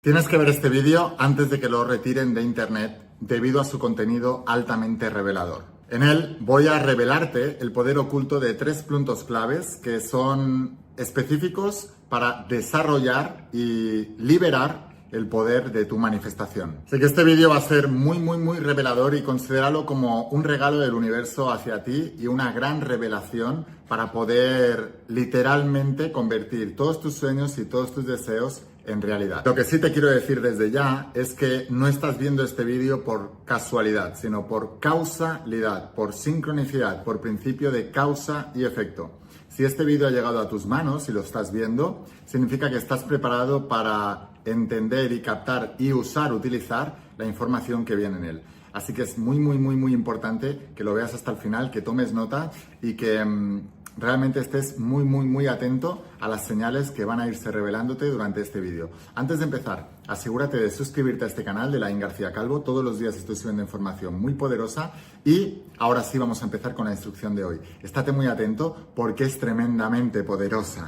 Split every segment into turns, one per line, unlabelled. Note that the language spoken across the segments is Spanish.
Tienes que ver este vídeo antes de que lo retiren de internet debido a su contenido altamente revelador. En él voy a revelarte el poder oculto de 3 puntos claves que son específicos para desarrollar y liberar el poder de tu manifestación. Sé que este vídeo va a ser muy revelador y considéralo como un regalo del universo hacia ti y una gran revelación para poder literalmente convertir todos tus sueños y todos tus deseos en realidad. Lo que sí te quiero decir desde ya es que no estás viendo este vídeo por casualidad, sino por causalidad, por sincronicidad, por principio de causa y efecto. Si este vídeo ha llegado a tus manos y lo estás viendo, significa que estás preparado para entender y captar y utilizar la información que viene en él. Así que es muy importante que lo veas hasta el final, que tomes nota y que realmente estés muy atento a las señales que van a irse revelándote durante este vídeo. Antes de empezar, asegúrate de suscribirte a este canal de Laín García Calvo. Todos los días estoy subiendo información muy poderosa y ahora sí vamos a empezar con la instrucción de hoy. Estate muy atento porque es tremendamente poderosa.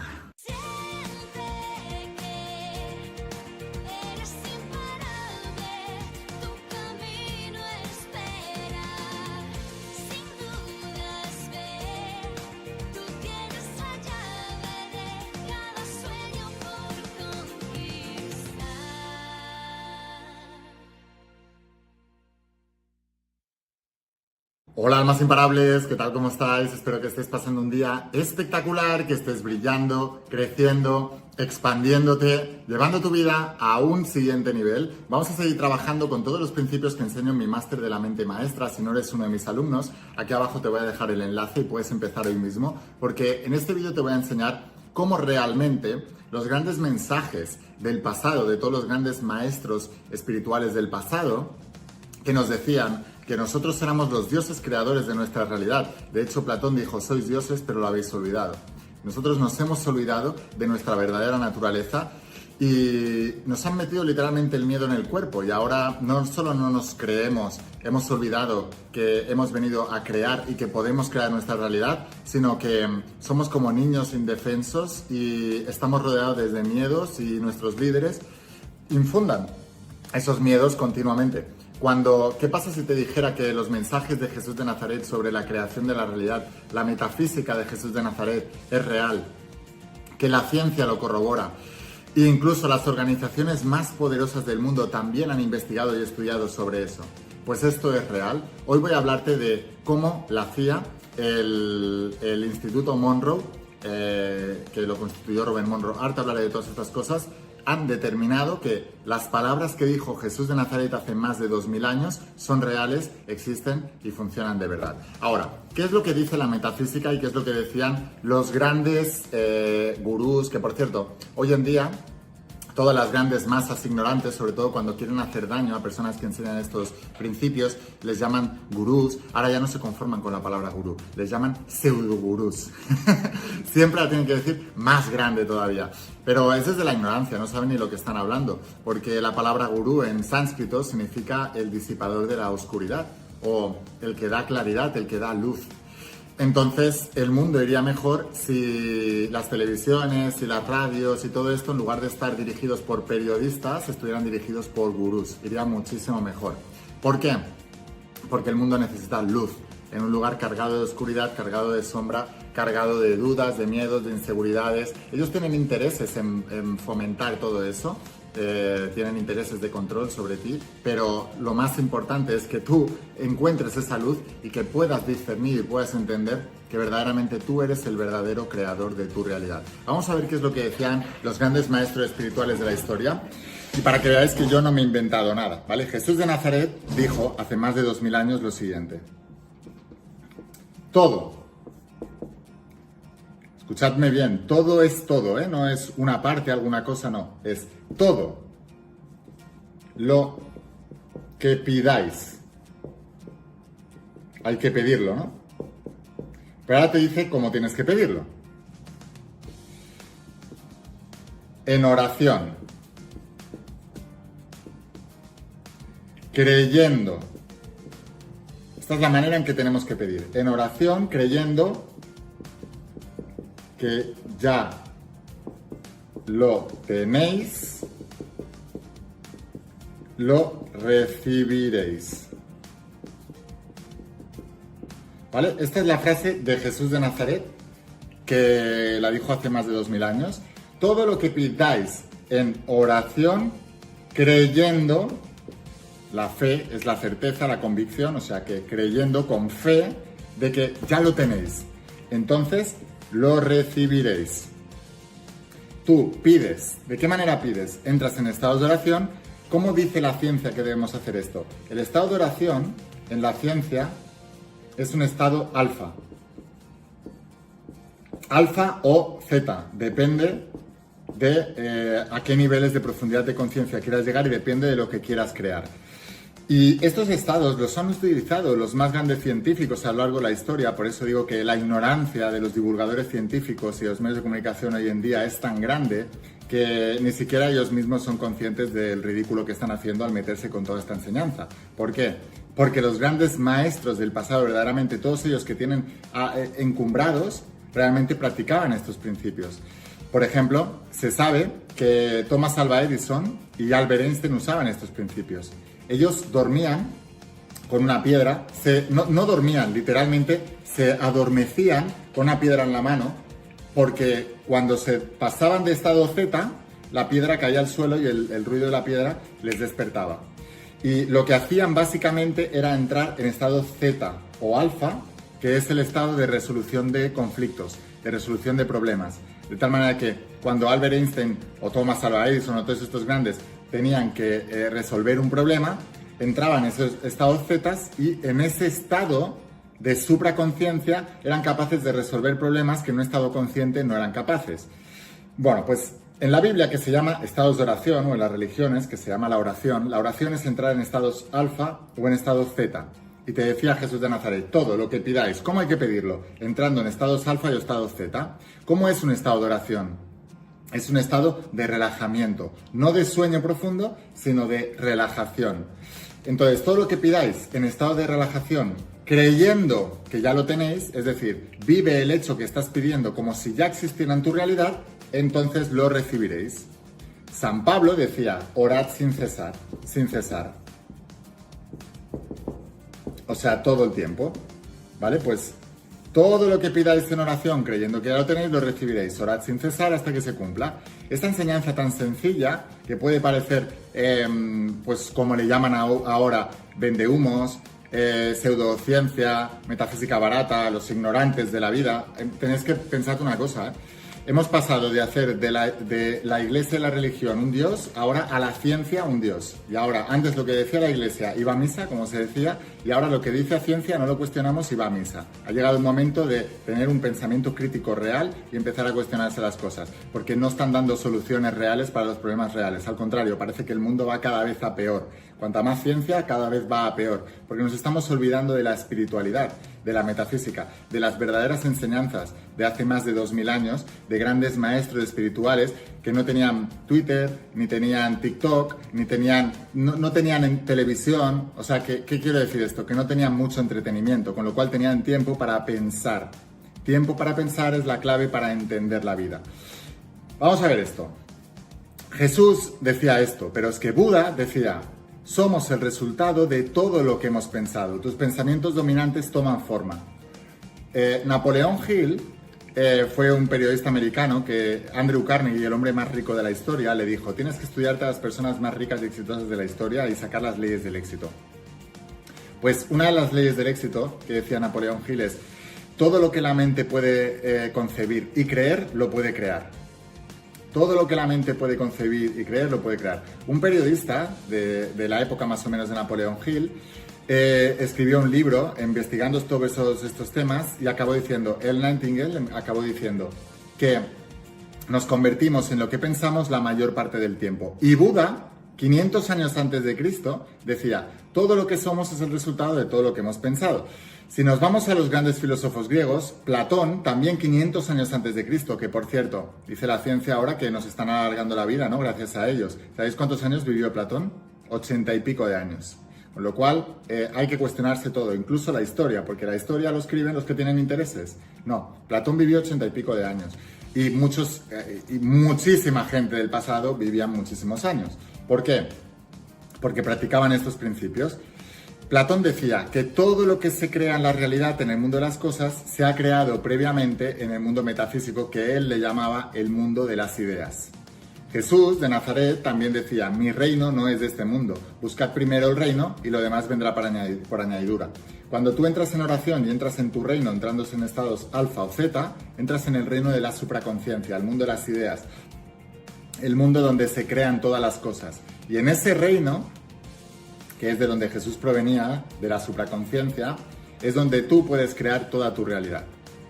Hola almas imparables, ¿qué tal? ¿Cómo estáis? Espero que estés pasando un día espectacular, que estés brillando, creciendo, expandiéndote, llevando tu vida a un siguiente nivel. Vamos a seguir trabajando con todos los principios que enseño en mi máster de la mente maestra. Si no eres uno de mis alumnos, aquí abajo te voy a dejar el enlace y puedes empezar hoy mismo, porque en este vídeo te voy a enseñar cómo realmente los grandes mensajes del pasado, de todos los grandes maestros espirituales del pasado, que nos decían que nosotros éramos los dioses creadores de nuestra realidad. De hecho, Platón dijo, sois dioses, pero lo habéis olvidado. Nosotros nos hemos olvidado de nuestra verdadera naturaleza y nos han metido literalmente el miedo en el cuerpo. Y ahora no solo no nos creemos, hemos olvidado que hemos venido a crear y que podemos crear nuestra realidad, sino que somos como niños indefensos y estamos rodeados de miedos y nuestros líderes infundan esos miedos continuamente. ¿Qué pasa si te dijera que los mensajes de Jesús de Nazaret sobre la creación de la realidad, la metafísica de Jesús de Nazaret es real, que la ciencia lo corrobora e incluso las organizaciones más poderosas del mundo también han investigado y estudiado sobre eso? Pues esto es real. Hoy voy a hablarte de cómo la CIA, el Instituto Monroe, que lo constituyó Robert Monroe, ahora te hablaré de todas estas cosas, han determinado que las palabras que dijo Jesús de Nazaret hace más de 2000 años son reales, existen y funcionan de verdad. Ahora, ¿qué es lo que dice la metafísica y qué es lo que decían los grandes gurús? Que por cierto, hoy en día todas las grandes masas ignorantes, sobre todo cuando quieren hacer daño a personas que enseñan estos principios, les llaman gurús. Ahora ya no se conforman con la palabra gurú, les llaman pseudogurús. Siempre la tienen que decir más grande todavía. Pero es desde la ignorancia, no saben ni lo que están hablando, porque la palabra gurú en sánscrito significa el disipador de la oscuridad, o el que da claridad, el que da luz. Entonces, el mundo iría mejor si las televisiones y las radios y todo esto, en lugar de estar dirigidos por periodistas, estuvieran dirigidos por gurús. Iría muchísimo mejor. ¿Por qué? Porque el mundo necesita luz. En un lugar cargado de oscuridad, cargado de sombra, cargado de dudas, de miedos, de inseguridades. Ellos tienen intereses en fomentar todo eso. Tienen intereses de control sobre ti, pero lo más importante es que tú encuentres esa luz y que puedas discernir y puedas entender que verdaderamente tú eres el verdadero creador de tu realidad. Vamos a ver qué es lo que decían los grandes maestros espirituales de la historia y para que veáis que yo no me he inventado nada, ¿vale? Jesús de Nazaret dijo hace más de 2000 años lo siguiente: todo, escuchadme bien, todo es todo, ¿eh? No es una parte, alguna cosa, no. Es todo lo que pidáis. Hay que pedirlo, ¿no? Pero ahora te dice cómo tienes que pedirlo. En oración. Creyendo. Esta es la manera en que tenemos que pedir. En oración, creyendo que ya lo tenéis lo recibiréis. ¿Vale? Esta es la frase de Jesús de Nazaret, que la dijo hace más de 2000 años. Todo lo que pidáis en oración, creyendo, la fe es la certeza, la convicción, o sea que creyendo con fe de que ya lo tenéis, entonces lo recibiréis. Tú pides. ¿De qué manera pides? Entras en estados de oración. ¿Cómo dice la ciencia que debemos hacer esto? El estado de oración en la ciencia es un estado alfa. Alfa o zeta, depende de a qué niveles de profundidad de conciencia quieras llegar y depende de lo que quieras crear. Y estos estados los han utilizado los más grandes científicos a lo largo de la historia, por eso digo que la ignorancia de los divulgadores científicos y los medios de comunicación hoy en día es tan grande que ni siquiera ellos mismos son conscientes del ridículo que están haciendo al meterse con toda esta enseñanza. ¿Por qué? Porque los grandes maestros del pasado, verdaderamente todos ellos que tienen encumbrados, realmente practicaban estos principios. Por ejemplo, se sabe que Thomas Alva Edison y Albert Einstein usaban estos principios. Ellos dormían con una piedra, no dormían, literalmente se adormecían con una piedra en la mano, porque cuando se pasaban de estado Z, la piedra caía al suelo y el ruido de la piedra les despertaba. Y lo que hacían básicamente era entrar en estado Z o alfa, que es el estado de resolución de conflictos, de resolución de problemas. De tal manera que cuando Albert Einstein o Thomas Alva Edison o todos estos grandes tenían que resolver un problema, entraban en esos estados Z y en ese estado de supraconciencia eran capaces de resolver problemas que en un estado consciente no eran capaces. Bueno, pues en la Biblia, que se llama estados de oración, o en las religiones, que se llama la oración es entrar en estados alfa o en estados Z. Y te decía Jesús de Nazaret, todo lo que pidáis, ¿cómo hay que pedirlo? Entrando en estados alfa y estados Z. ¿Cómo es un estado de oración? Es un estado de relajamiento, no de sueño profundo, sino de relajación. Entonces, todo lo que pidáis en estado de relajación, creyendo que ya lo tenéis, es decir, vive el hecho que estás pidiendo como si ya existiera en tu realidad, entonces lo recibiréis. San Pablo decía, orad sin cesar, sin cesar. O sea, todo el tiempo, ¿vale? Pues todo lo que pidáis en oración, creyendo que ya lo tenéis, lo recibiréis. Orad sin cesar hasta que se cumpla. Esta enseñanza tan sencilla, que puede parecer, pues como le llaman ahora, vendehumos, pseudociencia, metafísica barata, los ignorantes de la vida, tenéis que pensar una cosa, ¿eh? Hemos pasado de hacer de la iglesia y la religión un dios, ahora a la ciencia un dios. Y ahora, antes lo que decía la iglesia iba a misa, como se decía, y ahora lo que dice la ciencia no lo cuestionamos y va a misa. Ha llegado el momento de tener un pensamiento crítico real y empezar a cuestionarse las cosas, porque no están dando soluciones reales para los problemas reales. Al contrario, parece que el mundo va cada vez a peor. Cuanta más ciencia, cada vez va a peor, porque nos estamos olvidando de la espiritualidad, de la metafísica, de las verdaderas enseñanzas de hace más de 2000 años, de grandes maestros espirituales que no tenían Twitter, ni tenían TikTok, ni tenían, no tenían en televisión. O sea, ¿qué quiero decir esto? Que no tenían mucho entretenimiento, con lo cual tenían tiempo para pensar. Tiempo para pensar es la clave para entender la vida. Vamos a ver esto. Jesús decía esto, pero es que Buda decía: somos el resultado de todo lo que hemos pensado. Tus pensamientos dominantes toman forma. Napoleón Hill fue un periodista americano que Andrew Carnegie, el hombre más rico de la historia, le dijo: tienes que estudiarte a las personas más ricas y exitosas de la historia y sacar las leyes del éxito. Pues una de las leyes del éxito que decía Napoleón Hill es: todo lo que la mente puede concebir y creer, lo puede crear. Todo lo que la mente puede concebir y creer, lo puede crear. Un periodista de la época más o menos de Napoleón Hill escribió un libro investigando todos estos temas y acabó diciendo, El Nightingale acabó diciendo que nos convertimos en lo que pensamos la mayor parte del tiempo. Y Buda, 500 años antes de Cristo, decía, todo lo que somos es el resultado de todo lo que hemos pensado. Si nos vamos a los grandes filósofos griegos, Platón, también 500 años antes de Cristo, que por cierto, dice la ciencia ahora que nos están alargando la vida, ¿no? Gracias a ellos. ¿Sabéis cuántos años vivió Platón? 80 y pico de años. Con lo cual, hay que cuestionarse todo, incluso la historia, porque la historia lo escriben los que tienen intereses. No, Platón vivió 80 y pico de años. Y muchísima gente del pasado vivían muchísimos años. ¿Por qué? porque practicaban estos principios. Platón decía que todo lo que se crea en la realidad, en el mundo de las cosas, se ha creado previamente en el mundo metafísico que él le llamaba el mundo de las ideas. Jesús de Nazaret también decía, mi reino no es de este mundo, buscad primero el reino y lo demás vendrá por añadidura. Cuando tú entras en oración y entras en tu reino, entrándose en estados alfa o zeta, entras en el reino de la supraconciencia, el mundo de las ideas, el mundo donde se crean todas las cosas. Y en ese reino, que es de donde Jesús provenía, de la supraconciencia, es donde tú puedes crear toda tu realidad,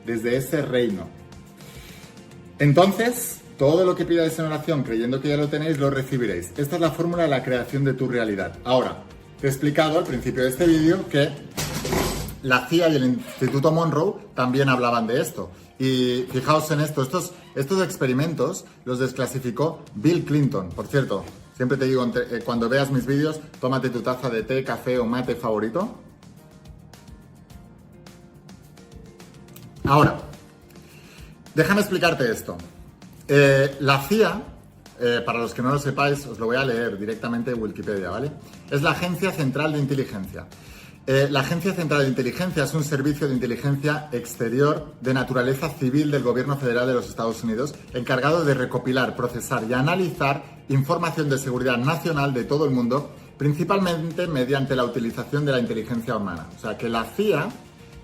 desde ese reino. Entonces, todo lo que pidáis en oración, creyendo que ya lo tenéis, lo recibiréis. Esta es la fórmula de la creación de tu realidad. Ahora, te he explicado al principio de este vídeo que la CIA y el Instituto Monroe también hablaban de esto. Y fijaos en esto, estos experimentos los desclasificó Bill Clinton. Por cierto, siempre te digo, cuando veas mis vídeos, tómate tu taza de té, café o mate favorito. Ahora, déjame explicarte esto. La CIA, para los que no lo sepáis, os lo voy a leer directamente de Wikipedia, ¿vale? Es la Agencia Central de Inteligencia. La Agencia Central de Inteligencia es un servicio de inteligencia exterior de naturaleza civil del Gobierno Federal de los Estados Unidos, encargado de recopilar, procesar y analizar información de seguridad nacional de todo el mundo, principalmente mediante la utilización de la inteligencia humana. O sea que la CIA,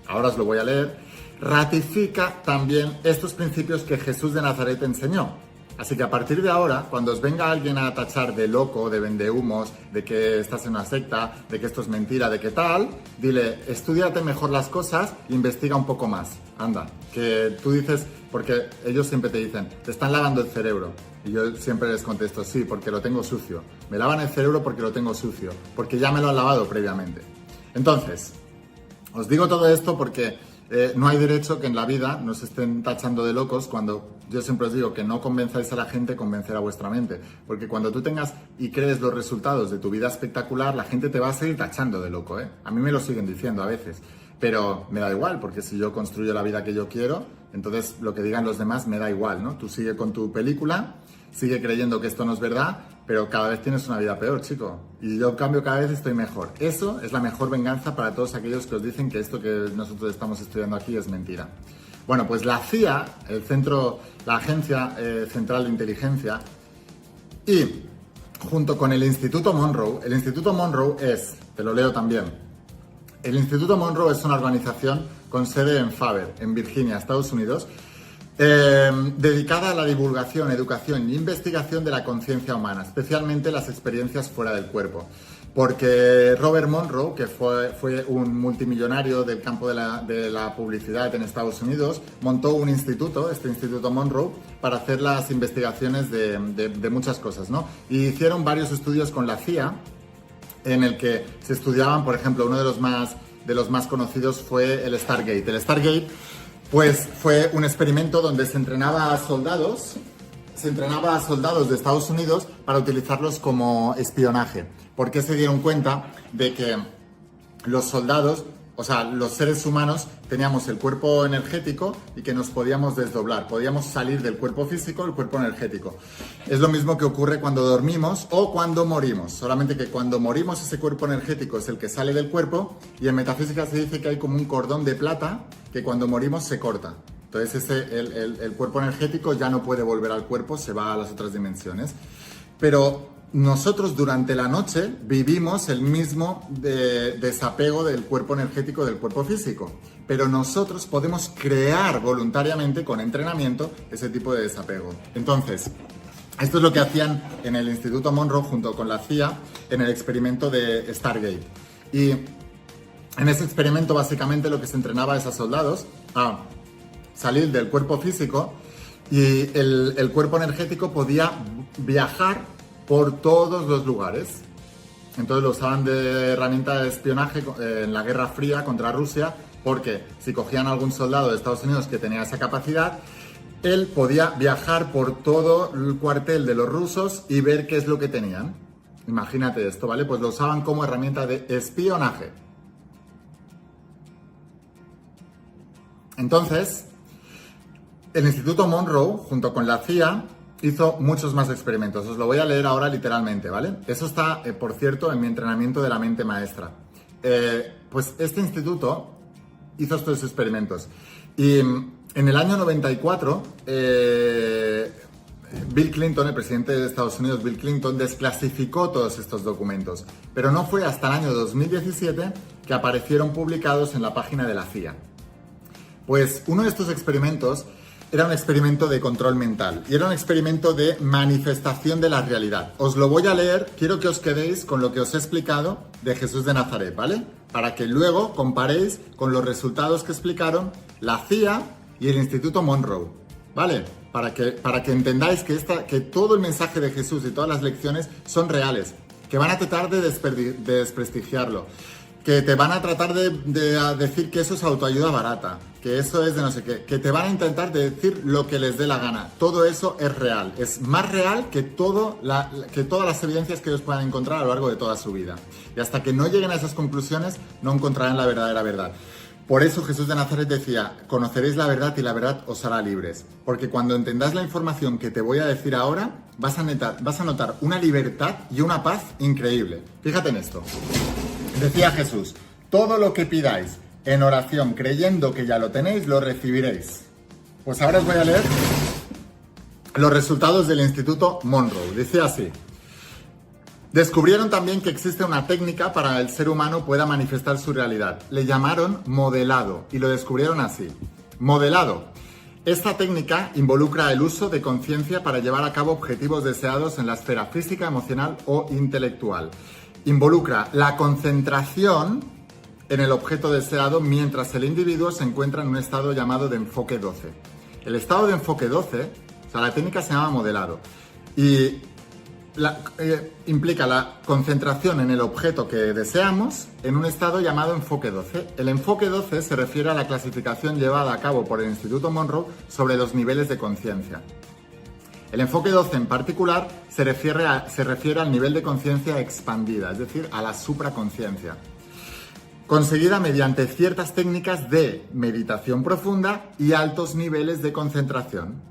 ahora os lo voy a leer, ratifica también estos principios que Jesús de Nazaret enseñó. Así que a partir de ahora, cuando os venga alguien a tachar de loco, de vendehumos, de que estás en una secta, de que esto es mentira, de que tal, dile, estúdiate mejor las cosas e investiga un poco más. Anda, que tú dices, porque ellos siempre te dicen, te están lavando el cerebro. Y yo siempre les contesto, sí, porque lo tengo sucio. Me lavan el cerebro porque lo tengo sucio, porque ya me lo han lavado previamente. Entonces, os digo todo esto porque no hay derecho que en la vida nos estén tachando de locos cuando yo siempre os digo que no convenzáis a la gente, convencer a vuestra mente. Porque cuando tú tengas y crees los resultados de tu vida espectacular, la gente te va a seguir tachando de loco, ¿eh? A mí me lo siguen diciendo a veces. Pero me da igual, porque si yo construyo la vida que yo quiero, entonces lo que digan los demás me da igual, ¿no? Tú sigue con tu película, sigue creyendo que esto no es verdad, pero cada vez tienes una vida peor, chico. Y yo, en cambio, cada vez estoy mejor. Eso es la mejor venganza para todos aquellos que os dicen que esto que nosotros estamos estudiando aquí es mentira. Bueno, pues la CIA, la Agencia Central de Inteligencia, y junto con el Instituto Monroe es, te lo leo también, el Instituto Monroe es una organización con sede en Faber, en Virginia, Estados Unidos, dedicada a la divulgación, educación y investigación de la conciencia humana, especialmente las experiencias fuera del cuerpo. Porque Robert Monroe, que fue un multimillonario del campo de la publicidad en Estados Unidos, montó un instituto, este Instituto Monroe, para hacer las investigaciones de muchas cosas, ¿no? Y hicieron varios estudios con la CIA, en el que se estudiaban, por ejemplo, uno de los más conocidos fue el Stargate. El Stargate, pues, fue un experimento donde se entrenaba a soldados de Estados Unidos para utilizarlos como espionaje. Porque se dieron cuenta de que los soldados, o sea, los seres humanos, teníamos el cuerpo energético y que nos podíamos desdoblar, podíamos salir del cuerpo físico al cuerpo energético. Es lo mismo que ocurre cuando dormimos o cuando morimos, solamente que cuando morimos ese cuerpo energético es el que sale del cuerpo y en metafísica se dice que hay como un cordón de plata que cuando morimos se corta. Entonces el cuerpo energético ya no puede volver al cuerpo, se va a las otras dimensiones. Pero nosotros durante la noche vivimos el mismo desapego del cuerpo energético del cuerpo físico, pero nosotros podemos crear voluntariamente con entrenamiento ese tipo de desapego. Entonces, esto es lo que hacían en el Instituto Monroe junto con la CIA en el experimento de Stargate. Y en ese experimento básicamente lo que se entrenaba es a soldados a salir del cuerpo físico y el cuerpo energético podía viajar por todos los lugares. Entonces lo usaban de herramienta de espionaje en la Guerra Fría contra Rusia, porque si cogían a algún soldado de Estados Unidos que tenía esa capacidad, él podía viajar por todo el cuartel de los rusos y ver qué es lo que tenían. Imagínate esto, ¿vale? Pues lo usaban como herramienta de espionaje. Entonces, el Instituto Monroe, junto con la CIA, hizo muchos más experimentos. Os lo voy a leer ahora literalmente, ¿vale? Eso está, por cierto, en mi entrenamiento de la mente maestra. Pues este instituto hizo estos experimentos. Y en el año 94, Bill Clinton, el presidente de Estados Unidos, Bill Clinton, desclasificó todos estos documentos. Pero no fue hasta el año 2017 que aparecieron publicados en la página de la CIA. Pues uno de estos experimentos era un experimento de control mental y era un experimento de manifestación de la realidad. Os lo voy a leer, quiero que os quedéis con lo que os he explicado de Jesús de Nazaret, ¿vale? Para que luego comparéis con los resultados que explicaron la CIA y el Instituto Monroe, ¿vale? Para que entendáis que todo el mensaje de Jesús y todas las lecciones son reales, que van a tratar de desprestigiarlo, que te van a tratar de decir que eso es autoayuda barata, que eso es de no sé qué, que te van a intentar decir lo que les dé la gana. Todo eso es real, es más real que todas las evidencias que ellos puedan encontrar a lo largo de toda su vida. Y hasta que no lleguen a esas conclusiones, no encontrarán la verdadera verdad. Por eso Jesús de Nazaret decía, conoceréis la verdad y la verdad os hará libres. Porque cuando entendáis la información que te voy a decir ahora, vas a notar una libertad y una paz increíble. Fíjate en esto. Decía Jesús, todo lo que pidáis en oración creyendo que ya lo tenéis, lo recibiréis. Pues ahora os voy a leer los resultados del Instituto Monroe. Dice así. Descubrieron también que existe una técnica para que el ser humano pueda manifestar su realidad. Le llamaron modelado y lo descubrieron así. Modelado. Esta técnica involucra el uso de conciencia para llevar a cabo objetivos deseados en la esfera física, emocional o intelectual. Involucra la concentración en el objeto deseado mientras el individuo se encuentra en un estado llamado de enfoque 12. El estado de enfoque 12, o sea, la técnica se llama modelado y implica la concentración en el objeto que deseamos en un estado llamado enfoque 12. El enfoque 12 se refiere a la clasificación llevada a cabo por el Instituto Monroe sobre los niveles de conciencia. El enfoque 12 en particular se refiere al nivel de conciencia expandida, es decir, a la supraconciencia, conseguida mediante ciertas técnicas de meditación profunda y altos niveles de concentración.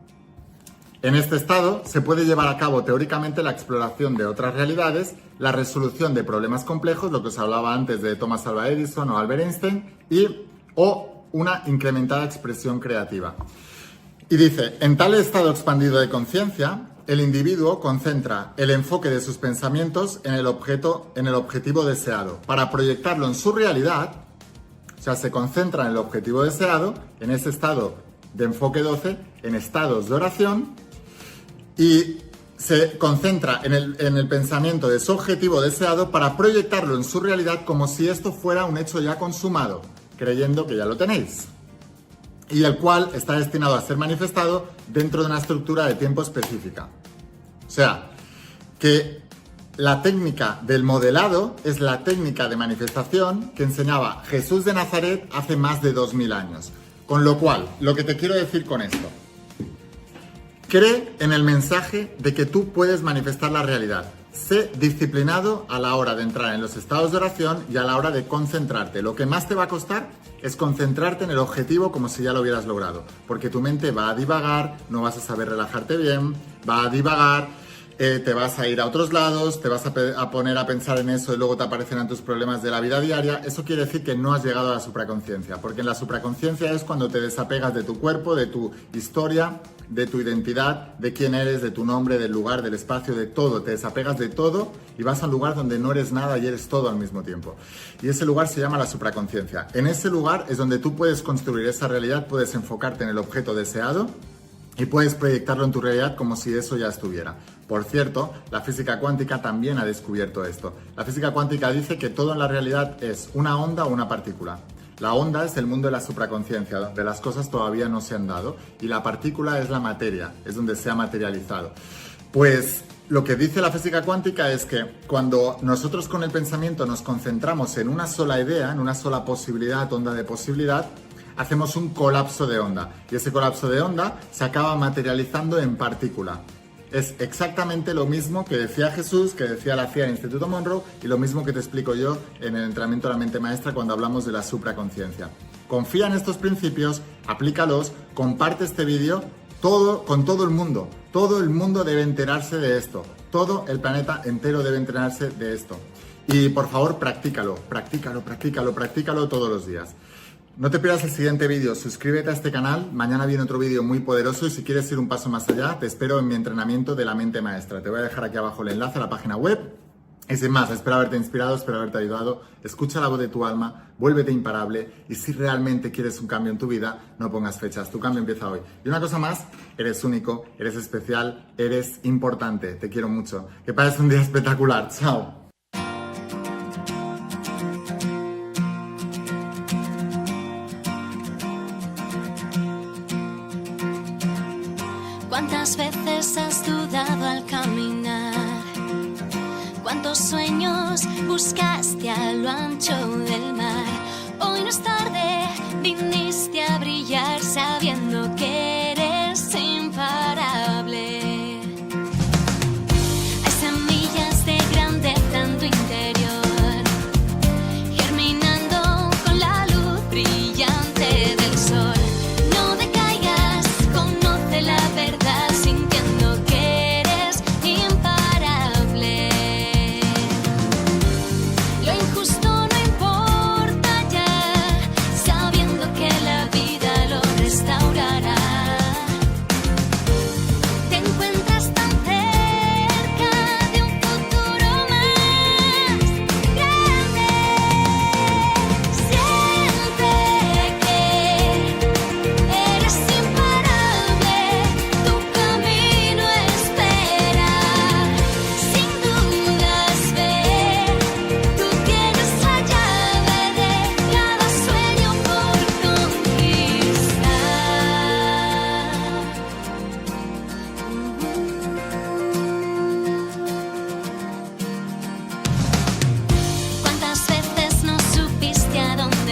En este estado se puede llevar a cabo teóricamente la exploración de otras realidades, la resolución de problemas complejos, lo que os hablaba antes de Thomas Alva Edison o Albert Einstein, o una incrementada expresión creativa. Y dice, en tal estado expandido de conciencia, el individuo concentra el enfoque de sus pensamientos en el objetivo deseado, para proyectarlo en su realidad, o sea, se concentra en el objetivo deseado, en ese estado de enfoque 12, en estados de oración, y se concentra en el pensamiento de su objetivo deseado para proyectarlo en su realidad como si esto fuera un hecho ya consumado, creyendo que ya lo tenéis, y el cual está destinado a ser manifestado dentro de una estructura de tiempo específica. O sea, que la técnica del modelado es la técnica de manifestación que enseñaba Jesús de Nazaret hace más de 2000 años. Con lo cual, lo que te quiero decir con esto, cree en el mensaje de que tú puedes manifestar la realidad. Sé disciplinado a la hora de entrar en los estados de oración y a la hora de concentrarte. Lo que más te va a costar es concentrarte en el objetivo como si ya lo hubieras logrado. Porque tu mente va a divagar, no vas a saber relajarte bien, va a divagar, te vas a ir a otros lados, te vas a poner a pensar en eso y luego te aparecerán tus problemas de la vida diaria. Eso quiere decir que no has llegado a la supraconciencia, porque en la supraconciencia es cuando te desapegas de tu cuerpo, de tu historia, de tu identidad, de quién eres, de tu nombre, del lugar, del espacio, de todo. Te desapegas de todo y vas a un lugar donde no eres nada y eres todo al mismo tiempo. Y ese lugar se llama la supraconciencia. En ese lugar es donde tú puedes construir esa realidad, puedes enfocarte en el objeto deseado y puedes proyectarlo en tu realidad como si eso ya estuviera. Por cierto, la física cuántica también ha descubierto esto. La física cuántica dice que todo en la realidad es una onda o una partícula. La onda es el mundo de la supraconciencia, donde las cosas todavía no se han dado, y la partícula es la materia, es donde se ha materializado. Pues lo que dice la física cuántica es que cuando nosotros con el pensamiento nos concentramos en una sola idea, en una sola posibilidad, onda de posibilidad, hacemos un colapso de onda, y ese colapso de onda se acaba materializando en partícula. Es exactamente lo mismo que decía Jesús, que decía la CIA en el Instituto Monroe, y lo mismo que te explico yo en el entrenamiento de la mente maestra cuando hablamos de la supraconciencia. Confía en estos principios, aplícalos, comparte este vídeo con todo el mundo. Todo el mundo debe enterarse de esto. Todo el planeta entero debe enterarse de esto. Y por favor, practícalo todos los días. No te pierdas el siguiente vídeo, suscríbete a este canal, mañana viene otro vídeo muy poderoso y si quieres ir un paso más allá, te espero en mi entrenamiento de la mente maestra. Te voy a dejar aquí abajo el enlace a la página web. Y sin más, espero haberte inspirado, espero haberte ayudado. Escucha la voz de tu alma, vuélvete imparable y si realmente quieres un cambio en tu vida, no pongas fechas, tu cambio empieza hoy. Y una cosa más, eres único, eres especial, eres importante, te quiero mucho. Que pases un día espectacular, chao.
¿Cuántas veces has dudado al caminar? ¿Cuántos sueños buscaste a lo ancho del mar? Hoy no es tarde, viniste a brillar sabiendo que eres imparable. Hay semillas de grandeza en tu interior, germinando con la luz brillante del sol. No decaigas, conoce la verdad sintiendo que eres imparable. Lo injusto no importa ya, sabiendo que la vida lo restaurará. Te encuentras tan cerca de un futuro más grande. Siente que eres imparable, tu camino espera. Sin dudas ve, tú tienes la llave de cada sueño por conquistar. ¿Cuántas veces no supiste a dónde